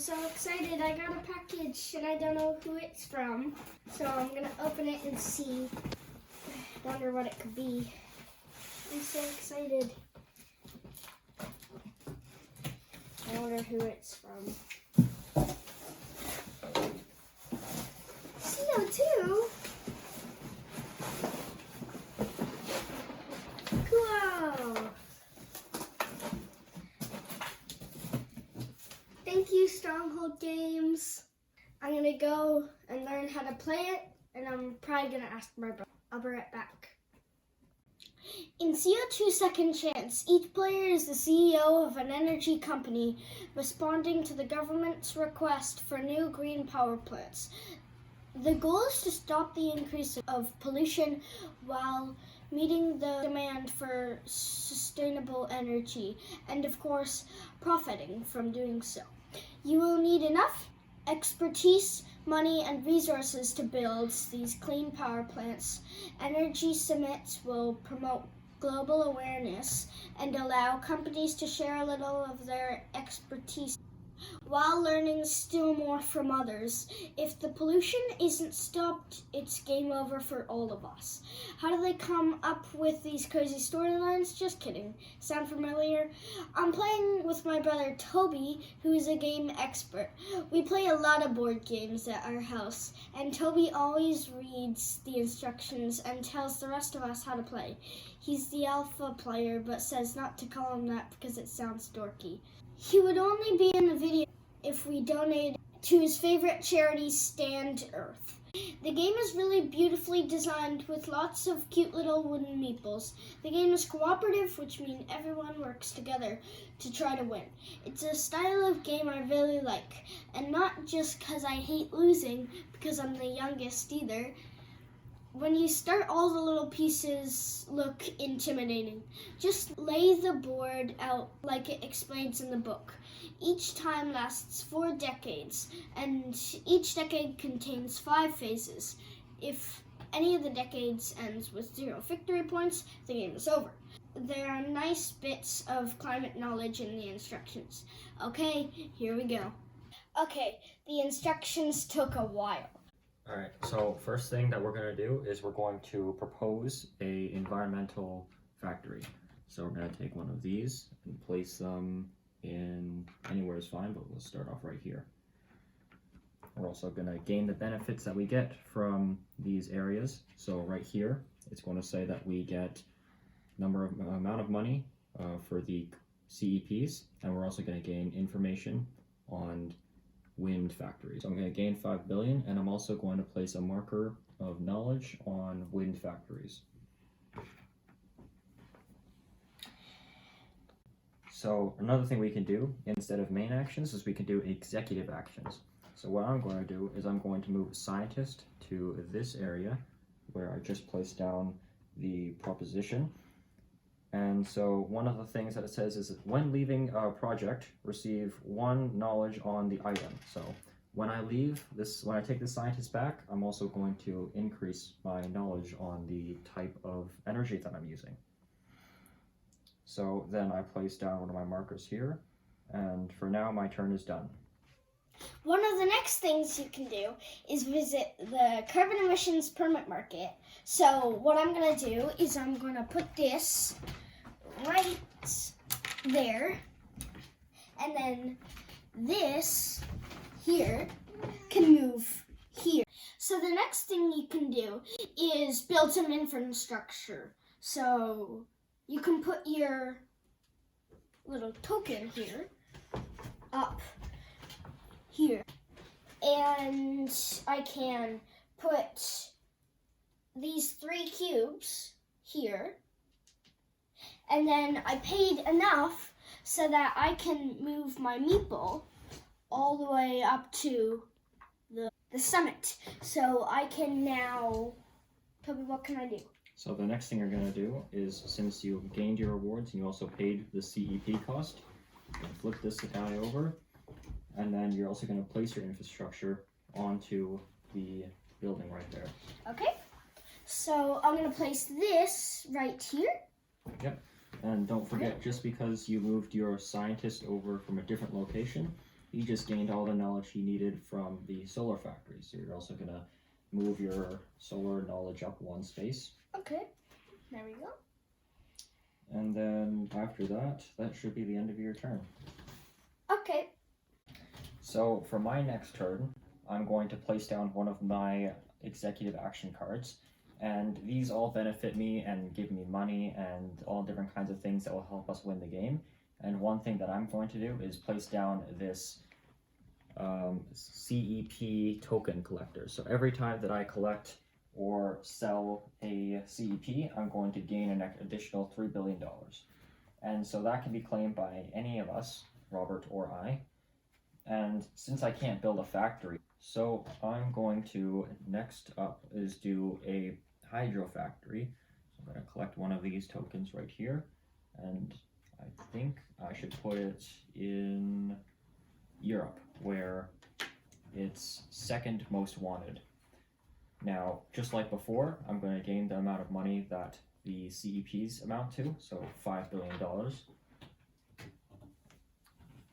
so excited. I got a package and I don't know who it's from. So I'm gonna open it and see. Wonder what it could be. I'm so excited. I wonder who it's from. CO2? Cool. Thank you, Stronghold Games. I'm gonna go and learn how to play it, and I'm probably gonna ask my brother. I'll be right back. In CO2 Second Chance, each player is the CEO of an energy company responding to the government's request for new green power plants. The goal is to stop the increase of pollution while meeting the demand for sustainable energy and, of course, profiting from doing so. You will need enough expertise, money, and resources to build these clean power plants. Energy summits will promote global awareness and allow companies to share a little of their expertise while learning still more from others. If the pollution isn't stopped, it's game over for all of us. How do they come up with these crazy storylines? Just kidding. Sound familiar? I'm playing with my brother Toby, who is a game expert. We play a lot of board games at our house, and Toby always reads the instructions and tells the rest of us how to play. He's the alpha player, but says not to call him that because it sounds dorky. He would only be in the video if we donated to his favorite charity, Stand Earth. The game is really beautifully designed with lots of cute little wooden meeples. The game is cooperative, which means everyone works together to try to win. It's a style of game I really like, and not just because I hate losing, because I'm the youngest either. When you start, all the little pieces look intimidating. Just lay the board out like it explains in the book. Each time lasts 4 decades, and each decade contains 5 phases. If any of the decades ends with 0 victory points, the game is over. There are nice bits of climate knowledge in the instructions. Okay, here we go. Okay, the instructions took a while. Alright, so first thing that we're going to do is we're going to propose a environmental factory. So we're going to take one of these and place them in anywhere is fine, but we'll start off right here. We're also going to gain the benefits that we get from these areas. So right here, it's going to say that we get amount of money for the CEPs, and we're also going to gain information on wind factories. So I'm going to gain 5 billion, and I'm also going to place a marker of knowledge on wind factories. So another thing we can do instead of main actions is we can do executive actions. So what I'm going to do is I'm going to move a scientist to this area where I just placed down the proposition. And so one of the things that it says is that when leaving a project, receive 1 knowledge on the item. So when I take the scientist back, I'm also going to increase my knowledge on the type of energy that I'm using. So then I place down one of my markers here, and for now my turn is done. One of the next things you can do is visit the carbon emissions permit market. So what I'm going to do is I'm going to put this right there, and then this here can move here. So the next thing you can do is build some infrastructure. So you can put your little token here up here, and I can put these 3 cubes here, and then I paid enough so that I can move my meeple all the way up to the summit. So I can now, Toby, what can I do? So the next thing you're going to do is, since you gained your rewards and you also paid the CEP cost, flip this guy over, and then you're also going to place your infrastructure onto the building right there. Okay, so I'm going to place this right here. Yep, and don't forget, just because you moved your scientist over from a different location, he just gained all the knowledge he needed from the solar factory. So you're also going to move your solar knowledge up one space. Okay, there we go. And then after that, that should be the end of your turn. Okay. So for my next turn, I'm going to place down one of my executive action cards. And these all benefit me and give me money and all different kinds of things that will help us win the game. And one thing that I'm going to do is place down this CEP token collector. So every time that I collect or sell a CEP, I'm going to gain an additional $3 billion. And so that can be claimed by any of us, Robert or I. And since I can't build a factory, so I'm going to, next up is do a hydro factory. So I'm going to collect one of these tokens right here. And I think I should put it in Europe, where it's second most wanted. Now, just like before, I'm going to gain the amount of money that the CEPs amount to, so $5 billion.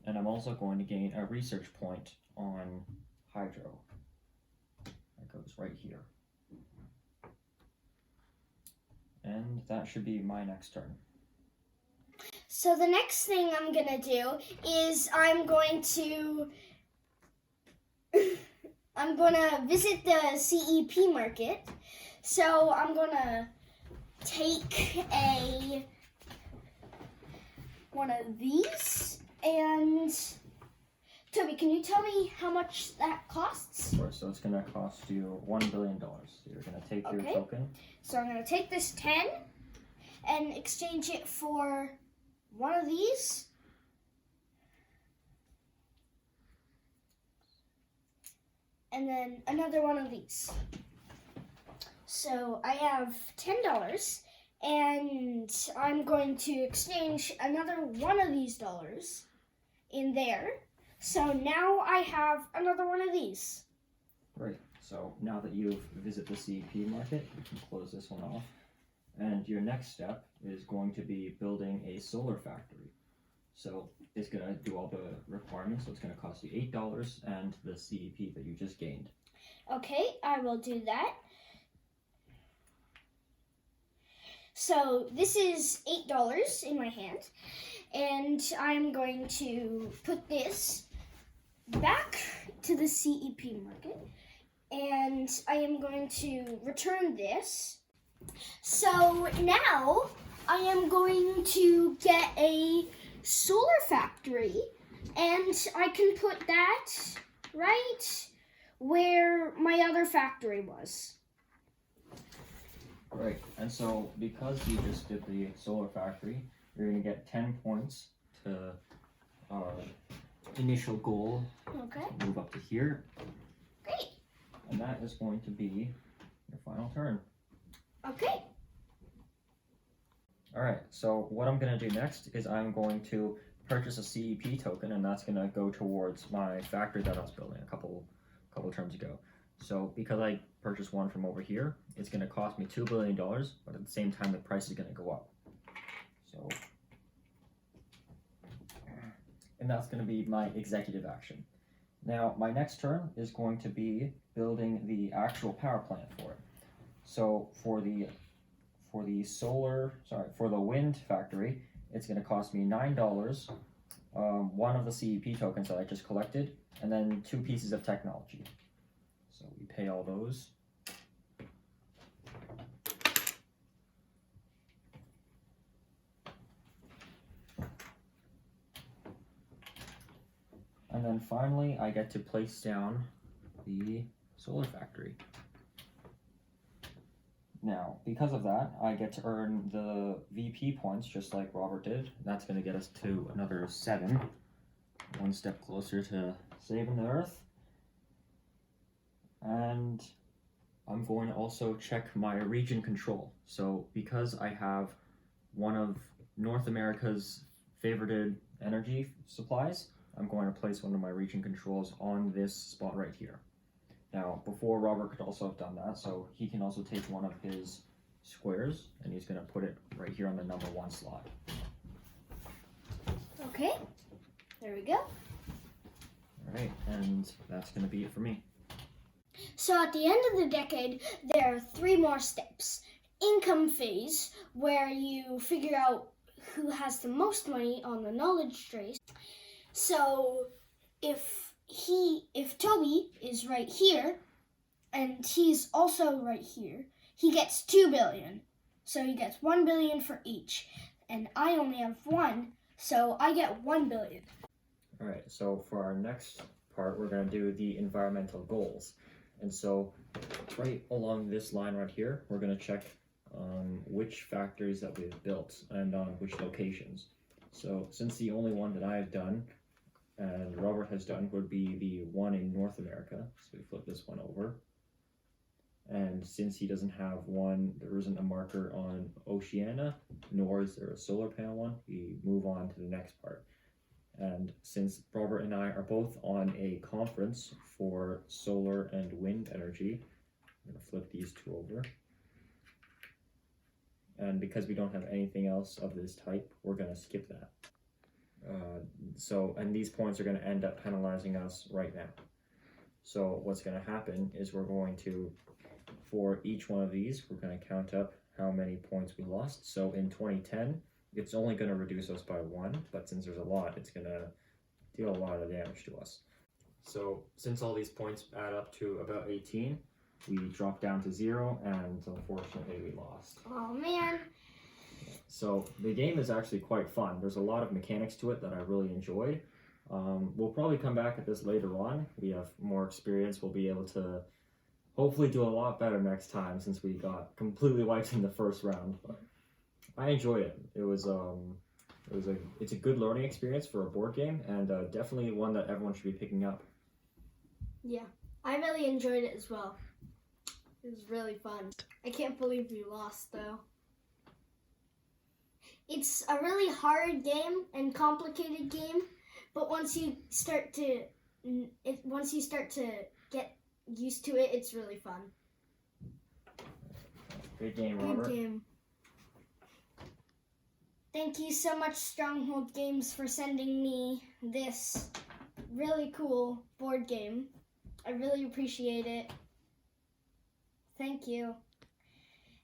And I'm also going to gain a research point on hydro. That goes right here. And that should be my next turn. So the next thing I'm gonna do is I'm gonna visit the CEP market. So I'm gonna take one of these, and Toby, can you tell me how much that costs? Of course, so it's going to cost you $1 billion. So you're going to take your token. So I'm gonna take this 10 and exchange it for one of these. And then another one of these. So I have $10, and I'm going to exchange another one of these dollars in there. So now I have another one of these. Right. So now that you've visited the CEP market, you can close this one off. And your next step is going to be building a solar factory. So it's going to do all the requirements. So it's going to cost you $8 and the CEP that you just gained. Okay, I will do that. So this is $8 in my hand, and I'm going to put this back to the CEP market, and I am going to return this. So now I am going to get a solar factory, and I can put that right where my other factory was. Right, and so because you just did the solar factory, you're going to get 10 points to our initial goal. Okay. Move up to here. Great. And that is going to be your final turn. Okay. Alright, so what I'm going to do next is I'm going to purchase a CEP token, and that's going to go towards my factory that I was building a couple terms ago. So because I purchased one from over here, it's going to cost me $2 billion, but at the same time the price is going to go up. So, and that's going to be my executive action. Now my next turn is going to be building the actual power plant for it. So for the wind factory, it's going to cost me $9, one of the CEP tokens that I just collected, and then 2 pieces of technology. So we pay all those. And then finally, I get to place down the solar factory. Now, because of that, I get to earn the VP points just like Robert did. That's going to get us to another 7. One step closer to saving the Earth. And I'm going to also check my region control. So because I have one of North America's favorited energy supplies, I'm going to place one of my region controls on this spot right here. Now, before Robert could also have done that, so he can also take one of his squares, and he's going to put it right here on the number 1 slot. Okay, there we go. Alright, and that's going to be it for me. So at the end of the decade, there are 3 more steps. Income phase, where you figure out who has the most money on the knowledge trace. So if Toby is right here, and he's also right here, he gets 2 billion. So he gets 1 billion for each. And I only have 1, so I get 1 billion. Alright, so for our next part, we're going to do the environmental goals. And so right along this line right here, we're going to check which factories that we've built and on which locations. So since the only one that I have done and Robert has done would be the one in North America, so we flip this one over. And since he doesn't have one, there isn't a marker on Oceania, nor is there a solar panel one, we move on to the next part. And since Robert and I are both on a conference for solar and wind energy, I'm going to flip these 2 over. And because we don't have anything else of this type, we're going to skip that. And these points are going to end up penalizing us right now. So what's going to happen is we're going to, for each one of these, we're going to count up how many points we lost. So in 2010, it's only going to reduce us by 1, but since there's a lot, it's going to deal a lot of damage to us. So since all these points add up to about 18, we drop down to 0, and unfortunately we lost. Oh man. So the game is actually quite fun. There's a lot of mechanics to it that I really enjoyed. We'll probably come back at this later on. We have more experience. We'll be able to hopefully do a lot better next time since we got completely wiped in the first round. But I enjoyed it. It's a good learning experience for a board game, and definitely one that everyone should be picking up. Yeah, I really enjoyed it as well. It was really fun. I can't believe we lost though. It's a really hard game and complicated game, but once you start to get used to it, it's really fun. Good game, Robert. Good game. Thank you so much, Stronghold Games, for sending me this really cool board game. I really appreciate it. Thank you.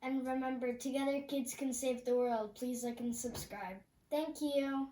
And remember, together kids can save the world. Please like and subscribe. Thank you.